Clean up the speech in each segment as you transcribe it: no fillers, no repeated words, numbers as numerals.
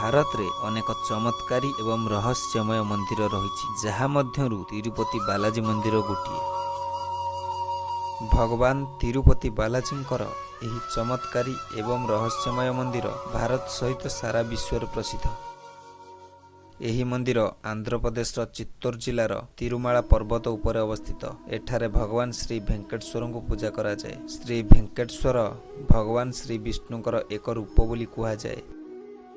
भारत रे अनेक चमत्कारी एवं रहस्यमय मंदिर रही जहाँ मध्यरु तिरुपति बालाजी मंदिर गोटे। भगवान तिरुपति बालाजींकर एही चमत्कारी एवं रहस्यमय मंदिर भारत सहित सारा विश्व प्रसिद्ध। एही मंदिर आंध्र प्रदेश चित्तूर जिलार तिरुमाला पर्वत उपर अवस्थित। एठारे भगवान श्री भेंकटेश्वर को पूजा करा जाए। श्री भेंकटेश्वर भगवान श्री विष्णुकर एक रूप बोली कहा जाए।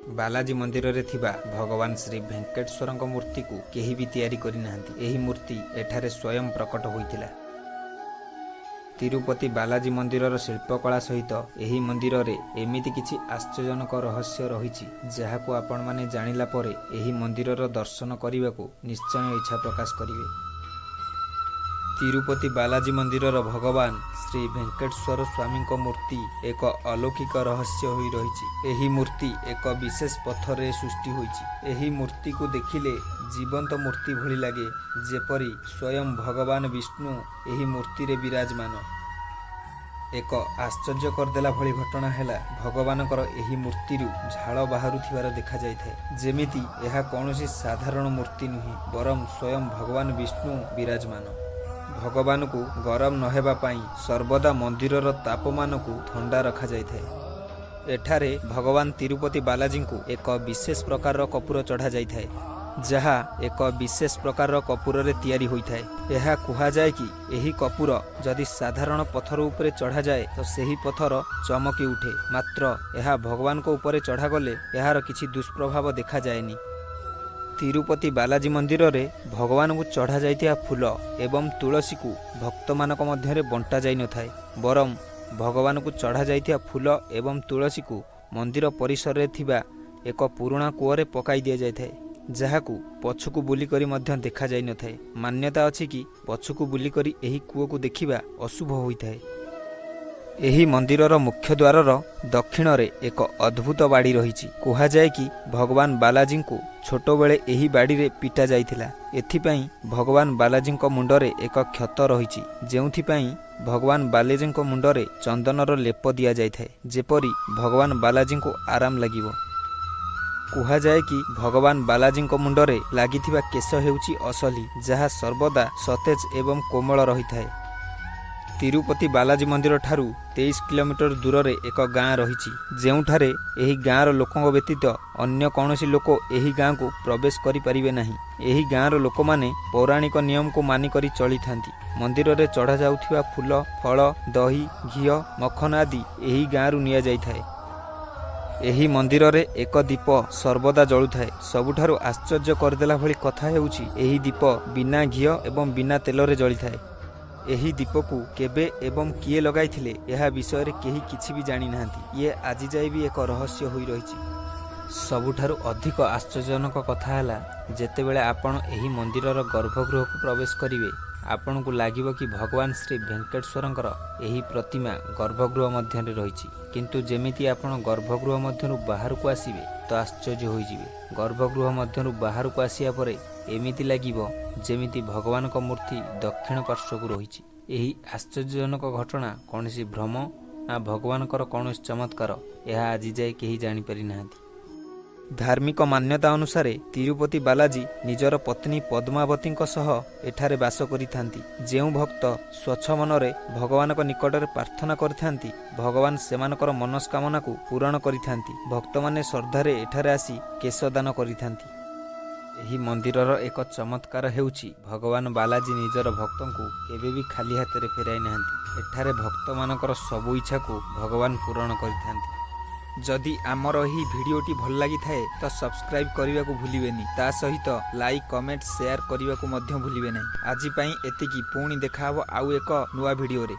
बालाजी मंदिर रे थिबा भगवान श्री भेंकटेश्वर मूर्ति को केही भी तैयारी करि नाहंती। एही मूर्ति एठारे स्वयं प्रकट होइतिला। तिरुपति बालाजी मंदिरर शिल्पकला सहित एही मंदिर रे एमिति किछि आश्चर्यजनक रहस्य रहिछि जहाको आपण माने जानिला परे एही मंदिरर दर्शन करिबाको निश्चय इच्छा प्रकाश करिवे। तिरुपति बालाजी मंदिरर भगवान श्री भेंकटेश्वर स्वामी मूर्ति एक अलौकिक रहस्य होई रहिछि। एही मूर्ति एक विशेष पत्थर रे सृष्टि होइछि। एही मूर्ति को देखिले जीवंत मूर्ति भली लागे, जेपरी स्वयं भगवान विष्णु एही मूर्ति रे विराजमान। एक आश्चर्य करदेला भली घटना हैला भगवानकर एही मूर्ति झाड़ बाहरु थिबार देखा जायथाय। जेमिति एहा कौनसी साधारण मूर्ति नुहे, बरम स्वयं भगवान विष्णु विराजमान। भगवान को गरम नहेबा पाई सर्वदा मंदिरर तापमान को ठंडा रखा जायथाय। एठारे भगवान तिरुपति बालाजी को एक विशेष प्रकार कपूर चढ़ा जायथाय, जहा एक विशेष प्रकार कपूर रे तैयारी होइथाय। एहा कुहा जाए कि एही कपूर जदि साधारण पत्थर उपरे चढ़ा जाए तो सेही पत्थर चमकी उठे, मात्र एहा भगवान को उपरे चढ़ा गले एहार किछि दुष्प्रभाव देखा जाएनी। तिरुपति बालाजी मंदिर रे भगवान को चढ़ा जाइतिया फूल एवं तुलसी को भक्त मानक मध्य बंटा जाई नथाय, बरम भगवान को चढ़ा जाइतिया फूल एवं तुलसी को मंदिर परिसर रे थिबा एक पुराणा कूअरे पकाई दिया जाइथाय, जहाकू पछकू बुली करी मध्य देखा जाई नथाय। मान्यता अछि कि पछकू बुली करी एही कूओ को देखिबा अशुभ होइथाय। एही मंदिरर मुख्य द्वारर दक्षिण रे एक अद्भुत बाड़ी रहिछि। कहा जाए कि भगवान बालाजी को छोट बेले एही बाड़ी रे पिटा जाइथिला। एथिपई भगवान बालाजी मुंडरे एक क्षत रहिछि, जेउथिपई भगवान बालाजी मुंडरे चंदनर लेप दिया जाइथाय, जेपरी भगवान बालाजी को आराम लागिबो। कहा जाए कि भगवान बालाजी मुंडरे लागिथिबा केश हेउछि असली, जहा सर्वदा सतेज एवं कोमल रहिथाय। तिरुपति बालाजी मंदिर ठारू 23 किलोमीटर दूर रे एक गाँ रहिछि, जेउठारे एही गाँर लोकଙ୍କ व्यतीत अन्य कौनसी लोक एही गाँ को प्रवेश करि परिबे नाही। एही गाँर लोक माने पौराणिक नियम को मानि करी चली थांती। मंदिर रे चढ़ा जाउथिबा फूल, फल, दही, घी, मक्खन आदि एही गाँरु निया जाइथाय। एही मंदिर रे एक दीप सर्वदा जळुथाय। सबुठारु आश्चर्य करदेला भली कथा हेउछि एही दीप बिना घी एवं बिना तेल रे जळिथाय। एही दीप को केबे एवं किए लगाइथिले एहा विषय रे केही किछि भी जानि नाहंती। ये आजि जाय भी एक रहस्य होई रहिछि। सबुठारु अधिक आश्चर्यजनक कथा हैला जेतेबेले आपण एही मंदिरर गर्भगृह को प्रवेश करिवे, आपण को लागिबो कि भगवान श्री भेंकटेश्वरंकर एही प्रतिमा गर्भगृह मध्य रहिछि। किंतु जेमिति आपण गर्भगृह मध्यरु बाहर को आसीबे तो आश्चर्य होई जिवे। गर्भगृह मध्यरु बाहर को आसिया परे एमिति लागिबो जेमिति भगवान को मूर्ति दक्षिण पार्श्व को रहिछि। एही आश्चर्यजनक घटना कौनसी भ्रम ना भगवानकर कौनसी चमत्कार, यह आज जाए केही जानि पारि नाहंती। धार्मिक मान्यता अनुसार तिरुपति बालाजी निजर पत्नी पद्मावती सह एठारे बास करिथांती। जेउ भक्त स्वच्छ मनरे भगवान निकट में प्रार्थना करिथांती, भगवान सेमानकर मनस्कामना को पूरण करिथांती। भक्त माने श्रद्धारे एठारे आसी केशदान करिथांती। एही मंदिरर एक चमत्कार हेउछि भगवान बालाजी निजर भक्तों को केबे भी खाली हाथ रे फेराई नाहंती। एठारे भक्त मानकर सबु इच्छा को भगवान पूरण करिथांती। जदि आमर ही भिडियोटी भल लगी थाए तो सब्सक्राइब करने को भूलिबेनी, ता सहित लाइक, कमेंट, शेयर करने को मध्य भूलिबे नहीं। आज पई एतिकी, पुणी देखा हबो आउ एक नुआ भिडियो रे।